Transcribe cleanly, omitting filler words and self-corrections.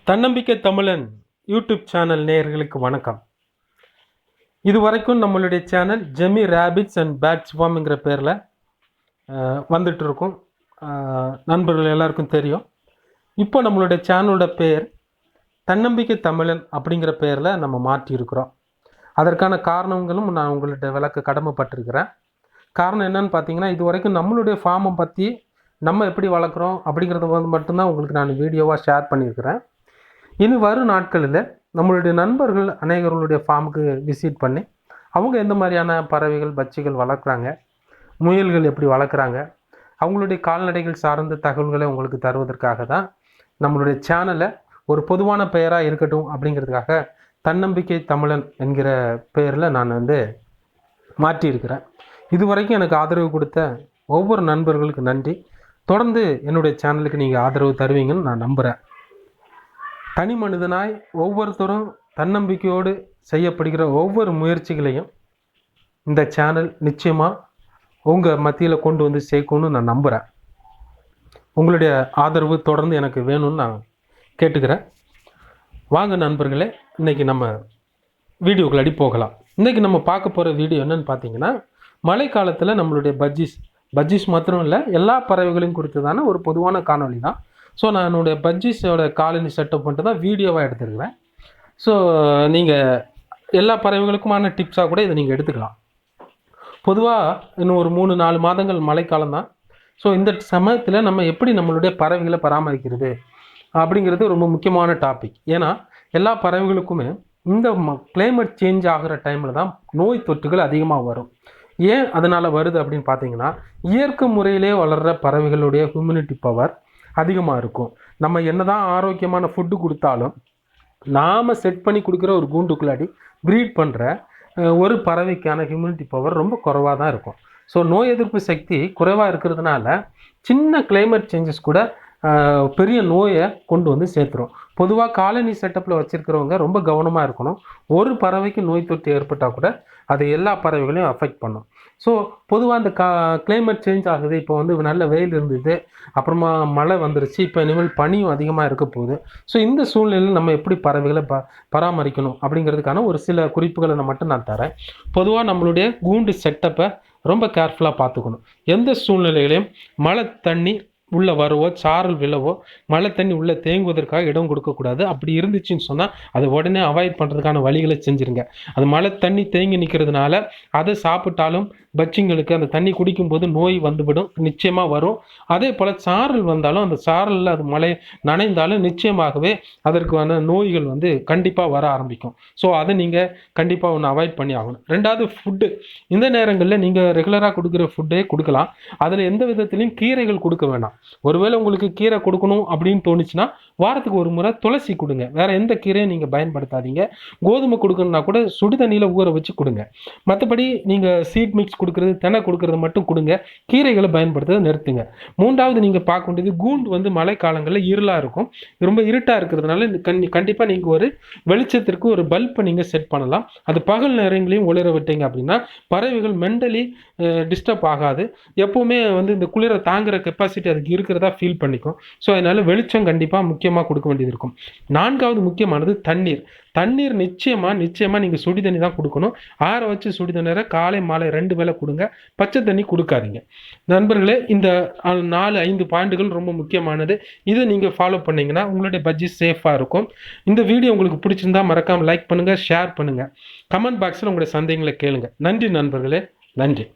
தன்னம்பிக்கை தமிழன் YouTube channel நேயர்களுக்கு வணக்கம். இதுவரைக்கும் நம்மளுடைய சேனல் ஜெமி ரேபிட்ஸ் அண்ட் பேட்ஸ் ஃபார்ம்ங்கிற பேரில் வந்துட்டு இருக்கும். நண்பர்கள் எல்லாருக்கும் தெரியும். இப்போ நம்மளுடைய சேனலோட பேர் தன்னம்பிக்கை தமிழன் அப்படிங்கிற பேரில் நம்ம மாற்றியிருக்கிறோம். அதற்கான காரணங்களும் நான் உங்கள்கிட்ட விளக்க கடமைப்பட்டிருக்கிறேன். காரணம் என்னன்னு பார்த்தீங்கன்னா, இது வரைக்கும் நம்மளுடைய ஃபார்மை பற்றி நம்ம எப்படி வளர்க்குறோம் அப்படிங்கிறத மட்டும்தான் உங்களுக்கு நான் வீடியோவாக ஷேர் பண்ணியிருக்கிறேன். இனி வரும் நாட்களில் நம்மளுடைய நண்பர்கள் அநேகர்களுடைய ஃபார்முக்கு விசிட் பண்ணி அவங்க எந்த மாதிரியான பறவைகள் பட்சிகள் வளர்க்குறாங்க, முயல்கள் எப்படி வளர்க்குறாங்க, அவங்களுடைய கால்நடைகள் சார்ந்த தகவல்களை உங்களுக்கு தருவதற்காக தான் நம்மளுடைய சேனலை ஒரு பொதுவான பெயராக இருக்கட்டும் அப்படிங்கிறதுக்காக தன்னம்பிக்கை தமிழன் என்கிற பெயரில் நான் மாற்றியிருக்கிறேன். இதுவரைக்கும் எனக்கு ஆதரவு கொடுத்த ஒவ்வொரு நண்பர்களுக்கு நன்றி. தொடர்ந்து என்னுடைய சேனலுக்கு நீங்கள் ஆதரவு தருவீங்கன்னு நான் நம்புகிறேன். தனி மனிதனாய் ஒவ்வொருத்தரும் தன்னம்பிக்கையோடு செய்யப்படுகிற ஒவ்வொரு முயற்சிகளையும் இந்த சேனல் நிச்சயமாக உங்கள் மத்தியில் கொண்டு வந்து சேர்க்கணும்னு நான் நம்புகிறேன். உங்களுடைய ஆதரவு தொடர்ந்து எனக்கு வேணும்னு நான் கேட்டுக்கிறேன். வாங்க நண்பர்களே, இன்றைக்கி நம்ம வீடியோக்கள் அடி போகலாம். இன்றைக்கி நம்ம பார்க்க போகிற வீடியோ என்னென்னு பார்த்தீங்கன்னா, மழை காலத்தில் நம்மளுடைய பட்ஜீஸ் மாத்திரம் இல்லை, எல்லா பறவைகளையும் குறித்ததான ஒரு பொதுவான காணொளி தான். ஸோ நான் என்னுடைய பட்ஜீஸோட காலனி செட்டப் பண்ணிட்டு தான் வீடியோவாக எடுத்துருக்கிறேன். ஸோ நீங்கள் எல்லா பறவைகளுக்குமான டிப்ஸாக கூட இதை நீங்கள் எடுத்துக்கலாம். பொதுவாக இன்னும் ஒரு 3-4 மாதங்கள் மழைக்காலம் தான். ஸோ இந்த சமயத்தில் நம்ம எப்படி நம்மளுடைய பறவைகளை பராமரிக்கிறது அப்படிங்கிறது ரொம்ப முக்கியமான டாபிக். ஏன்னா எல்லா பறவைகளுக்குமே இந்த கிளைமேட் சேஞ்ச் ஆகிற டைமில் தான் நோய் தொற்றுகள் அதிகமாக வரும். ஏன் அதனால் வருது அப்படின்னு பார்த்தீங்கன்னா, இயற்கை முறையிலே வளர்கிற பறவைகளுடைய ஹியூமினிட்டி பவர் அதிகமாக இருக்கும். நம்ம என்ன தான் ஆரோக்கியமான ஃபுட்டு கொடுத்தாலும் நாம் செட் பண்ணி கொடுக்குற ஒரு கூண்டுக்குள்ளாடி ப்ரீட் பண்ணுற ஒரு பறவைக்கான ஹியூமினிட்டி பவர் ரொம்ப குறைவாக தான் இருக்கும். ஸோ நோய் எதிர்ப்பு சக்தி குறைவாக இருக்கிறதுனால சின்ன கிளைமேட் சேஞ்சஸ் கூட பெரிய நோயை கொண்டு வந்து சேர்த்துரும். பொதுவாக காலனி செட்டப்பில் வச்சுருக்கிறவங்க ரொம்ப கவனமாக இருக்கணும். ஒரு பறவைக்கு நோய் தொற்று ஏற்பட்டால் கூட அது எல்லா பறவைகளையும் அஃபெக்ட் பண்ணும். ஸோ பொதுவாக இந்த கிளைமேட் சேஞ்ச் ஆகுது. இப்போ நல்ல வெயில் இருந்தது, அப்புறமா மழை வந்துருச்சு, இப்போ இனிமேல் பனியும் அதிகமாக இருக்க போகுது. ஸோ இந்த சூழ்நிலையில் நம்ம எப்படி பறவைகளை பராமரிக்கணும் அப்படிங்கிறதுக்கான ஒரு சில குறிப்புகளை மட்டும் நான் தரேன். பொதுவாக நம்மளுடைய கூண்டு செட்டப்பை ரொம்ப கேர்ஃபுல்லாக பார்த்துக்கணும். எந்த சூழ்நிலைகளையும் மழை தண்ணி உள்ளே வரவோ, சாரல் விழவோ, மழை தண்ணி உள்ளே தேங்குவதற்காக இடம் கொடுக்கக்கூடாது. அப்படி இருந்துச்சுன்னு சொன்னால் அதை உடனே அவாய்ட் பண்ணுறதுக்கான வழிகளை செஞ்சுருங்க. அது மழை தண்ணி தேங்கி நிற்கிறதுனால அதை சாப்பிட்டாலும் பட்சிங்களுக்கு அந்த தண்ணி குடிக்கும்போது நோய் வந்துவிடும், நிச்சயமாக வரும். அதே போல் சாரல் வந்தாலும் அந்த சாரலில் அது மழை நனைந்தாலும் நிச்சயமாகவே அதற்கான நோய்கள் கண்டிப்பாக வர ஆரம்பிக்கும். ஸோ அதை நீங்கள் கண்டிப்பாக ஒன்று அவாய்ட் பண்ணி ஆகணும். ரெண்டாவது ஃபுட்டு. இந்த நேரங்களில் நீங்கள் ரெகுலராக கொடுக்குற ஃபுட்டே கொடுக்கலாம். அதில் எந்த விதத்துலையும் கீரைகள் கொடுக்க வேண்டாம். ஒருவேளை உங்களுக்கு கீரை கொடுக்கணும் அப்படின்னு தோணுச்சுன்னா வாரத்துக்கு ஒரு முறை துளசி கொடுங்க. வேற எந்த கீரையும் நீங்கள் பயன்படுத்தாதீங்க. கோதுமை கொடுக்கணும்னா கூட சுடு தண்ணியில் ஊற வச்சு கொடுங்க. மற்றபடி நீங்கள் சீட் மிக்ஸ் கொடுக்குறது, தெனை கொடுக்கறது மட்டும் கொடுங்க. கீரைகளை பயன்படுத்துறதை நிறுத்துங்க. மூன்றாவது நீங்கள் பார்க்க வேண்டியது, கூண்டு மழை காலங்களில் இருளாக இருக்கும். ரொம்ப இருட்டாக இருக்கிறதுனால கண்டிப்பாக நீங்கள் ஒரு வெளிச்சத்திற்கு ஒரு பல்பை நீங்கள் செட் பண்ணலாம். அது பகல் நேரங்களையும் ஒளிர விட்டீங்க அப்படின்னா பறவைகள் மென்டலி டிஸ்டர்ப் ஆகாது. எப்போவுமே இந்த குளிரை தாங்குகிற கெப்பாசிட்டி அதுக்கு இருக்கிறதா ஃபீல் பண்ணிக்கும். ஸோ அதனால் வெளிச்சம் கண்டிப்பாக முக்கியமாக கொடுக்க வேண்டியது இருக்கும். நான்காவது முக்கியமானது தண்ணீர் நிச்சயமாக நீங்கள் சுடி தண்ணி தான் கொடுக்கணும். ஆற வச்சு சுடி தண்ணீரை காலை மாலை 2 வேளை கொடுங்க. பச்சை தண்ணி கொடுக்காதீங்க. நண்பர்களே, இந்த 4-5 பாயிண்ட்டுகள் ரொம்ப முக்கியமானது. இதை நீங்கள் ஃபாலோ பண்ணிங்கன்னா உங்களுடைய பட்ஜெட் சேஃபாக இருக்கும். இந்த வீடியோ உங்களுக்கு பிடிச்சிருந்தா மறக்காமல் லைக் பண்ணுங்கள், ஷேர் பண்ணுங்கள். கமெண்ட் பாக்ஸில் உங்களுடைய சந்தேகங்களை கேளுங்க. நன்றி நண்பர்களே, நன்றி.